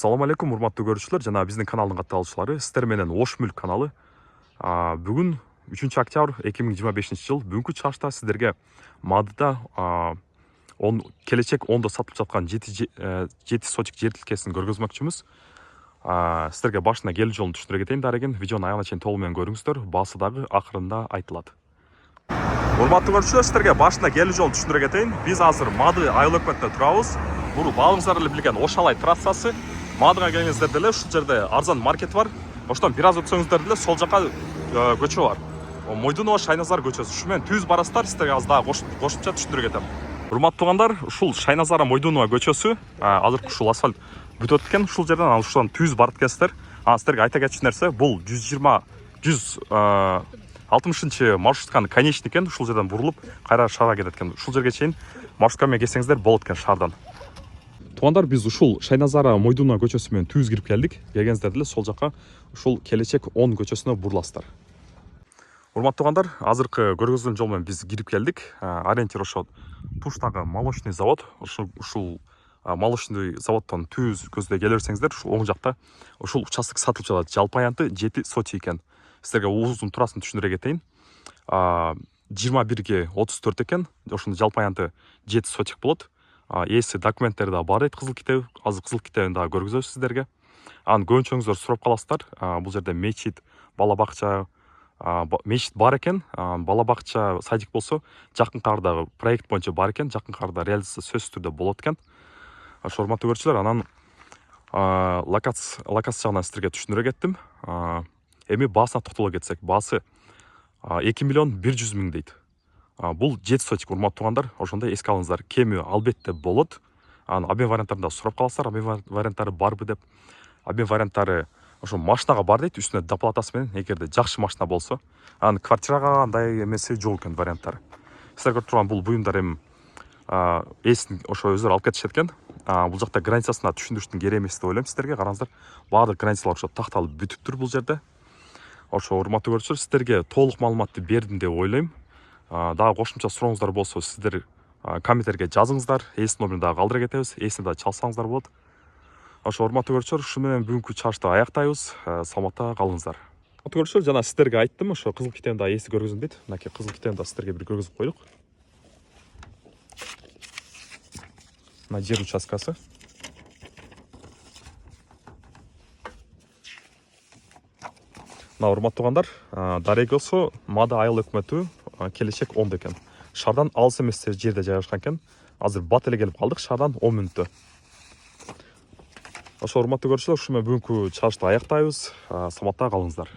Салам алейкум, урматтуу көрүүчүлөр жана биздин каналдын катталуучулары. Сиздер менен Ош Мүлк каналы. Бүгүн 3-октябрь 2025 жыл. Бүгүнкү чыгышта сиздерге Мадыда келечек ондо сатылып жаткан 7 сотик жер тилкесин көргөзмөкчүбүз. Сиздерге башына келүү жолун түшүндүрө кетейин дареген. Видеону аягына чейин толугу менен көрүңүздөр. Баасы дагы акырында айтылат. Урматтуу көрүүчүлөр, сиздерге башына келүү жолун түшүндүрө кетейин. Биз азыр Мады айыл өкмөтүндө турабыз. Бул баалыңыздар эле билген Ошалай трассасы. Мадыга келгениңиздер деле ушул жерде арзан маркет бар. Оштон бир аз өтсөңүздөр деле сол жака көчө бар. Мойдунова Шайназар көчөсү. Ушу менен түз барасыздар, сиздерге аз дагы кошумча түшүндүрө кетем. Урматтуу туугандар, ушул Шайназар Мойдунова көчөсү азыр ушул асфальт бүтүп өткөн. Ушул жерден ушудан түз барып келсиздер. Сиздерге айта кетчү нерсе, бул 160 маршрутканын конечный экен. Ушул жерден бурулуп, кайра шаарга кетет экен. Ушул жерге чейин маршрутка менен келсеңиздер болот экен шаардан. Туугандар, биз ушул Шайназара Мойдунова көчөсү менен түз кирип келдик. Келгениңиздер деле сол жака ушул келечек 10 көчөсүнө буруласыздар. Урматтуу туугандар, азыркы көргөзүлгөн жол менен биз кирип келдик. Ориентир ошо туштагы молочный завод. Ушул молочный заводдон түз көздөй келе берсеңиздер, ушул оң жакта ушул участок сатылып жатат. Жалпы аянты 7 сотик экен. Сиздерге узун турасын түшүндүрө кетейин. 21 ге 34 экен. Ошондо жалпы аянты 7 сотик болот. Эси документтери да бар дейт, кызыл китеп. Азыр кызыл китебин дагы көргөзөбүз сиздерге. Анын көбүнчөңүздөр сурап каласыздар. Бул жерде мечит, бала бакча, мечит бар экен. Бала бакча, садик болсо жакын кардагы проект боюнча бар экен. Жакын карда реализация сөзсүз түрдө болот экен. Ошо урматтуу көрүүчүлөр, анан локация жагынан сиздерге түшүндүрө кеттим. Эми баасына токтоло кетсек, баасы 2 миллион 100 миң дейт. Бул 7 сотик, урматтуу туугандар. Ошондой эске алыңыздар. Кеми албетте болот. Обмен варианттарында сурап каласыздар, обмен варианттары барбы деп. Обмен варианттары ошо машинага бар дейт, үстүнө доплатасы менен, эгерде жакшы машина болсо. Квартирага андай эмеси жок экен варианттары. Сиздер көрүп турган бул буюмдар эми эсин ошо өздөрү алып кетишет экен. Бул жакта границасына түшүндүрүштүн кереги эмес деп ойлойм. Сиздерге караңыздар, баардык границалар ошо такталып бүтүптүр бул жерде. Ошо урматтуу көрүүчүлөр, сиздерге толук маалыматты бердим деп ойлойм. Дагы кошумча сурооңуздар болсо сиздер комменттерге жазыңыздар. Эс номерин дагы калтыра кетебиз. Эсини да чалсаңыздар болот. Ошо урматтуу көрүүчүлөр, ушу менен бүгүнкү чыгышты аяктайбыз. Саламатта калыңыздар. Урматтуу көрүүчүлөр, жана сиздерге айттым, ошо кызыл китебин да эси көргөзүлбөйт. Мынакей кызыл китебин да сиздерге бир көргөзүп коелук. Мына жер участкасы. Мына урматтуу туугандар, дарегосу Мады айыл өкмөтү келечек 10 экен. Шаардан алыс эмес жерде жайгашкан экен. Азыр бат эле келип калдык, шаардан 10 мүнөттө. Ошо урматтуу көрүүчүлөр, ушу менен бүгүнкү чыгышты аяктайбыз. Саламатта калыңыздар.